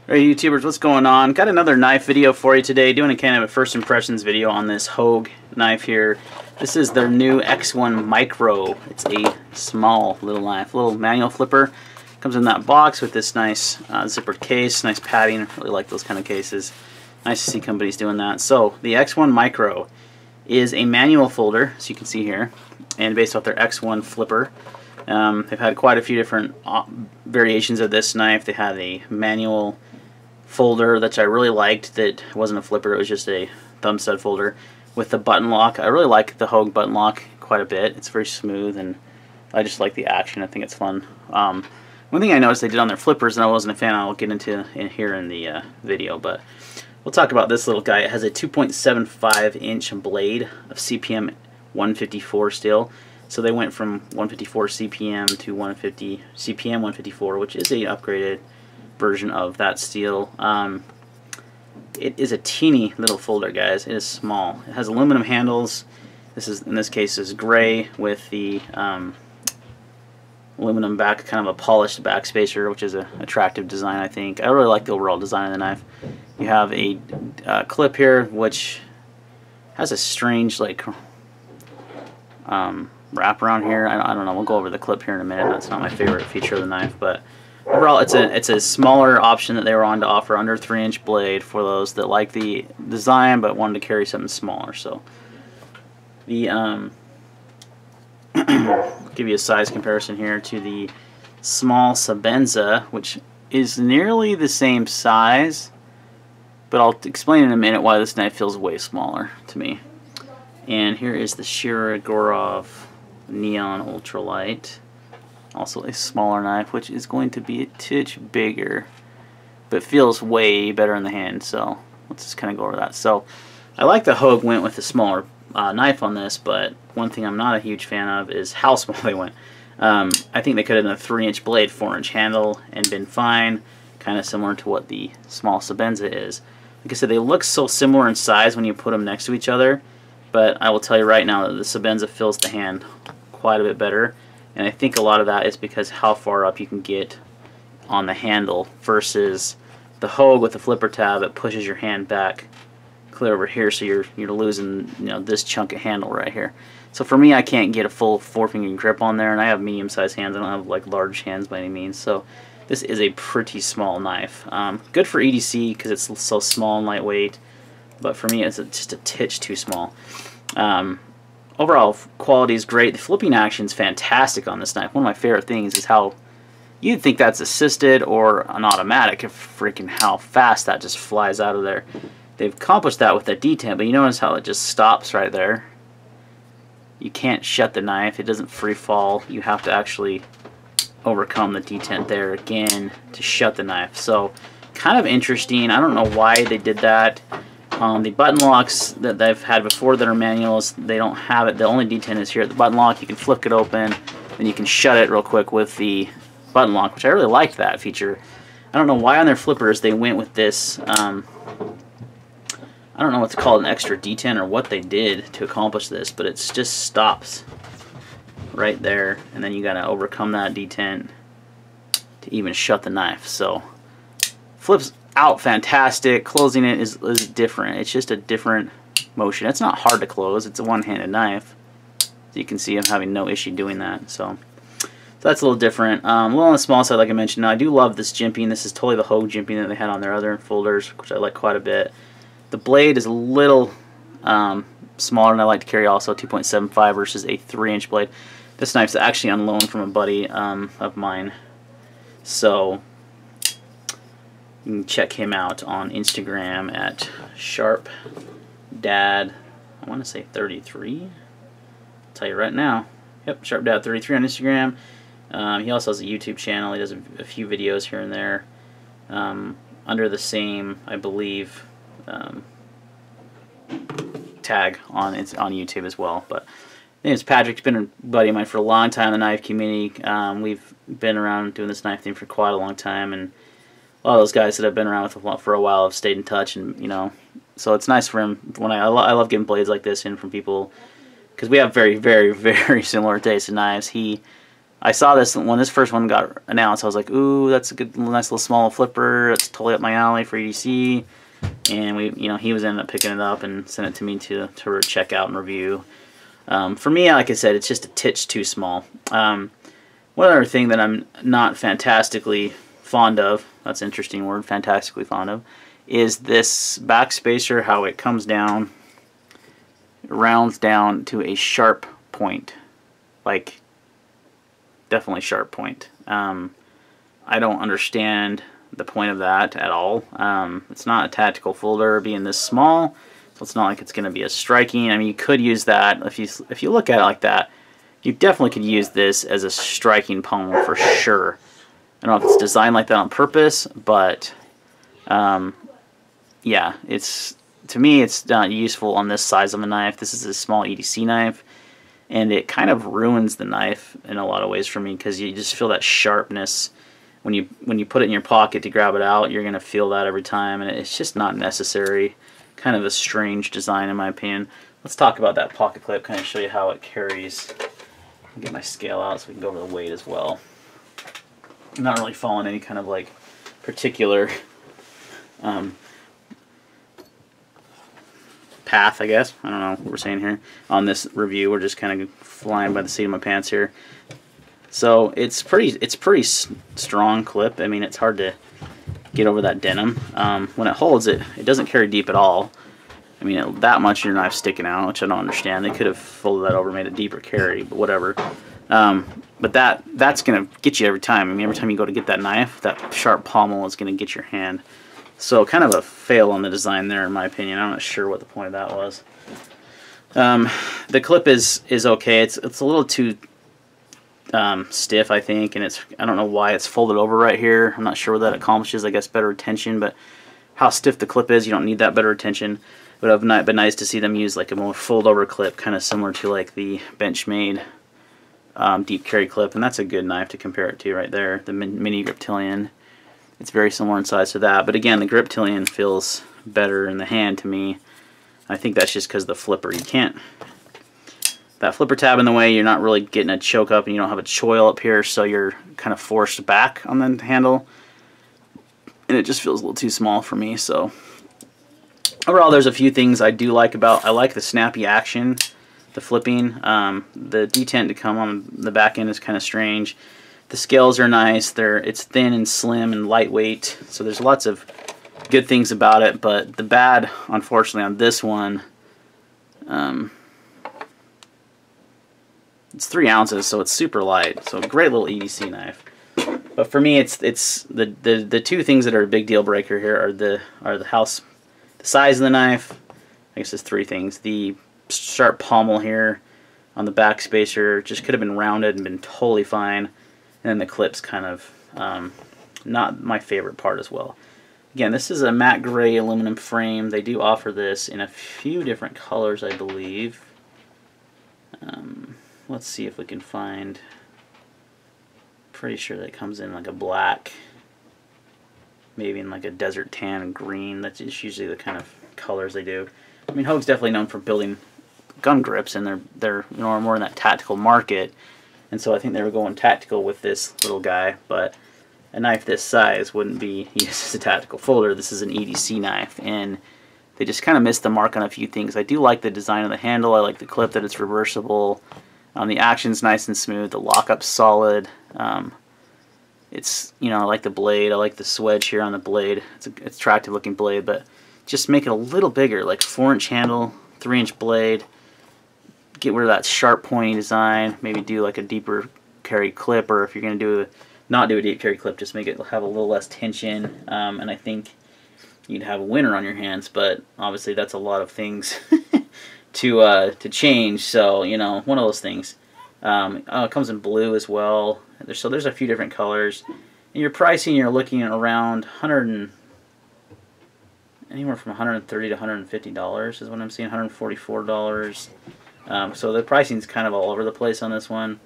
Hey YouTubers, what's going on? Got another knife video for you today, doing a kind of a first impressions video on this Hogue knife here. This is their new X1 Micro. It's a small little knife, little manual flipper. Comes in that box with this nice zippered case, nice padding. I really like those kind of cases. Nice to see companies doing that. So the X1 Micro is a manual folder, as you can see here, and based off their X1 flipper. They've had quite a few different variations of this knife. They had a manual folder that I really liked that wasn't a flipper, it was just a thumb stud folder with the button lock. I really like the Hogue button lock quite a bit. It's very smooth and I just like the action. I think it's fun. One thing I noticed they did on their flippers and I wasn't a fan, I'll get into here in the video, but we'll talk about this little guy. It has a 2.75 inch blade of CPM 154 steel. So they went from 154 CPM to 150 CPM 154, which is a upgraded version of that steel. It is a teeny little folder, guys. It is small. It has aluminum handles. This is, in this case, is gray with the aluminum back, kind of a polished back spacer, which is an attractive design, I think. I really like the overall design of the knife. You have a clip here, which has a strange like wrap around here. I don't know. We'll go over the clip here in a minute. That's not my favorite feature of the knife, but overall, it's a smaller option that they were on to offer, under 3-inch blade for those that like the design but wanted to carry something smaller. So the give you a size comparison here to the small Sabenza, which is nearly the same size, but I'll explain in a minute why this knife feels way smaller to me. And here is the Shirogorov Neon Ultralight. Also a smaller knife, which is going to be a titch bigger, but feels way better in the hand. So let's just kind of go over that. So I like the Hogue went with a smaller knife on this, but one thing I'm not a huge fan of is how small they went. I think they could have done a 3-inch blade, 4-inch handle, and been fine. Kind of similar to what the small Sabenza is. Like I said, they look so similar in size when you put them next to each other, but I will tell you right now that the Sabenza fills the hand quite a bit better. And I think a lot of that is because how far up you can get on the handle versus the Hogue with the flipper tab. It pushes your hand back clear over here, so you're losing, you know, this chunk of handle right here. So for me, I can't get a full 4-finger grip on there, and I have medium-sized hands. I don't have like large hands by any means. So this is a pretty small knife. Good for EDC because it's so small and lightweight, but for me, it's just a titch too small. Overall quality is great. The flipping action is fantastic on this knife. One of my favorite things is how you'd think that's assisted or an automatic, if freaking how fast that just flies out of there. They've accomplished that with the detent, but you notice how it just stops right there. You can't shut the knife. It doesn't free fall. You have to actually overcome the detent there again to shut the knife. So kind of interesting. I don't know why they did that. The button locks that they've had before that are manuals, they don't have it. The only detent is here at the button lock. You can flip it open, then you can shut it real quick with the button lock, which I really liked that feature. I don't know why on their flippers they went with this. I don't know what's called an extra detent or what they did to accomplish this, but it just stops right there, and then you got to overcome that detent to even shut the knife. So flips out fantastic. Closing it is different. It's just a different motion. It's not hard to close. It's a one-handed knife. So you can see I'm having no issue doing that. So that's a little different. A little on the small side, like I mentioned. Now, I do love this jimping. This is totally the Hogue jimping that they had on their other folders, which I like quite a bit. The blade is a little smaller than I like to carry, also 2.75 versus a 3-inch blade. This knife's actually on loan from a buddy of mine. So you can check him out on Instagram at SharpDad, I want to say 33. I'll tell you right now. Yep, SharpDad33 on Instagram. He also has a YouTube channel. He does a few videos here and there under the same, I believe, tag on YouTube as well. But his name is Patrick. He's been a buddy of mine for a long time in the knife community. We've been around doing this knife thing for quite a long time, and a lot of those guys that I've been around with for a while have stayed in touch, and you know, so it's nice for him when I love getting blades like this in from people because we have very, very, very similar tastes in knives. He I saw this when this first one got announced. I was like, ooh, that's a good, nice little small flipper. That's totally up my alley for EDC. And he was ended up picking it up and sent it to me to check out and review. For me, like I said, it's just a titch too small. One other thing that I'm not fantastically fond of, that's an interesting word, fantastically fond of, is this backspacer, how it comes down, it rounds down to a sharp point. Like, definitely sharp point. I don't understand the point of that at all. It's not a tactical folder being this small, so it's not like it's going to be as striking. I mean, you could use that, if you look at it like that, you definitely could use this as a striking pommel for sure. I don't know if it's designed like that on purpose, but yeah, to me it's not useful on this size of a knife. This is a small EDC knife, and it kind of ruins the knife in a lot of ways for me, because you just feel that sharpness when you put it in your pocket to grab it out. You're gonna feel that every time, and it's just not necessary. Kind of a strange design in my opinion. Let's talk about that pocket clip, kind of show you how it carries. I'll get my scale out so we can go over the weight as well. I'm not really following any kind of like particular path, I guess. I don't know what we're saying here on this review. We're just kind of flying by the seat of my pants here. So it's pretty strong clip. I mean, it's hard to get over that denim. When it holds, it doesn't carry deep at all. I mean, that much of your knife sticking out, which I don't understand. They could have folded that over, made it deeper carry, but whatever. But that's gonna get you every time. I mean, every time you go to get that knife, that sharp pommel is gonna get your hand. So kind of a fail on the design there, in my opinion. I'm not sure what the point of that was. The clip is okay. It's a little too stiff, I think, and I don't know why it's folded over right here. I'm not sure what that accomplishes. I guess better retention, but how stiff the clip is, you don't need that better retention. It would have been nice to see them use like a more fold over clip, kind of similar to like the Benchmade deep carry clip, and that's a good knife to compare it to right there, the mini Griptilian. It's very similar in size to that, but again, the Griptilian feels better in the hand to me. I think that's just because of the flipper. You can't, that flipper tab in the way, you're not really getting a choke up, and you don't have a choil up here, so you're kind of forced back on the handle, and it just feels a little too small for me. So overall, there's a few things I do like about. I like the snappy action, the flipping. The detent to come on the back end is kind of strange. The scales are nice. It's thin and slim and lightweight, so there's lots of good things about it. But the bad, unfortunately, on this one, it's 3 ounces, so it's super light. So a great little EDC knife. But for me, it's the two things that are a big deal breaker here are the size of the knife. I guess there's 3 things. The sharp pommel here on the back spacer just could have been rounded and been totally fine. And then the clip's kind of not my favorite part as well. Again, this is a matte gray aluminum frame. They do offer this in a few different colors, I believe. Let's see if we can find. Pretty sure that it comes in like a black, maybe in like a desert tan and green. That's just usually the kind of colors they do. I mean, Hogue's definitely known for building gun grips, and they're more in that tactical market. And so I think they were going tactical with this little guy, but a knife this size wouldn't be used as a tactical folder. This is an EDC knife, and they just kind of missed the mark on a few things. I do like the design of the handle. I like the clip, that it's reversible. The action's nice and smooth. The lockup's solid. It's, I like the blade. I like the swedge here on the blade. It's an attractive looking blade, but just make it a little bigger, like 4-inch handle, 3-inch blade. Get rid of that sharp pointy design. Maybe do like a deeper carry clip, or if you're going to not do a deep carry clip, just make it have a little less tension. And I think you'd have a winner on your hands. But obviously, that's a lot of things to change. So one of those things. It comes in blue as well. So there's a few different colors. And your pricing, you're looking at around anywhere from $130 to $150 is what I'm seeing. $144. So the pricing's kind of all over the place on this one.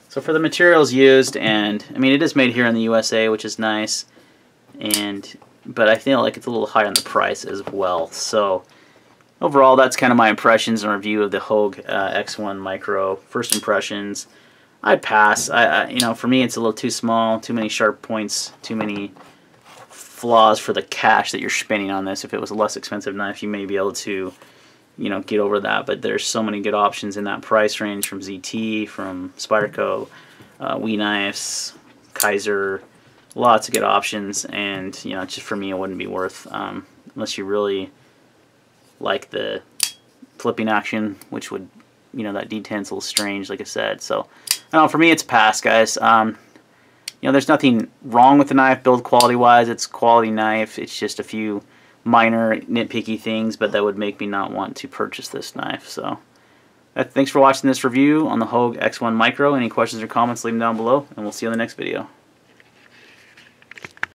So for the materials used, and I mean, it is made here in the USA, which is nice, but I feel like it's a little high on the price as well. So overall, that's kind of my impressions and review of the Hogue X1 Micro. First impressions, I'd pass. You know, for me, it's a little too small, too many sharp points, too many flaws for the cash that you're spending on this. If it was a less expensive knife, you may be able to, you know, get over that. But there's so many good options in that price range from ZT, from Spyderco, Wee Knives, Kaiser, lots of good options. And you know, just for me, it wouldn't be worth unless you really like the flipping action, which would, you know, that D10's a little strange, like I said. So, I don't know, for me, it's pass, guys. You know, there's nothing wrong with the knife build quality wise. It's a quality knife. It's just a few minor nitpicky things, but that would make me not want to purchase this knife. So thanks for watching this review on the Hogue X1 Micro. Any questions or comments, leave them down below, and we'll see you in the next video.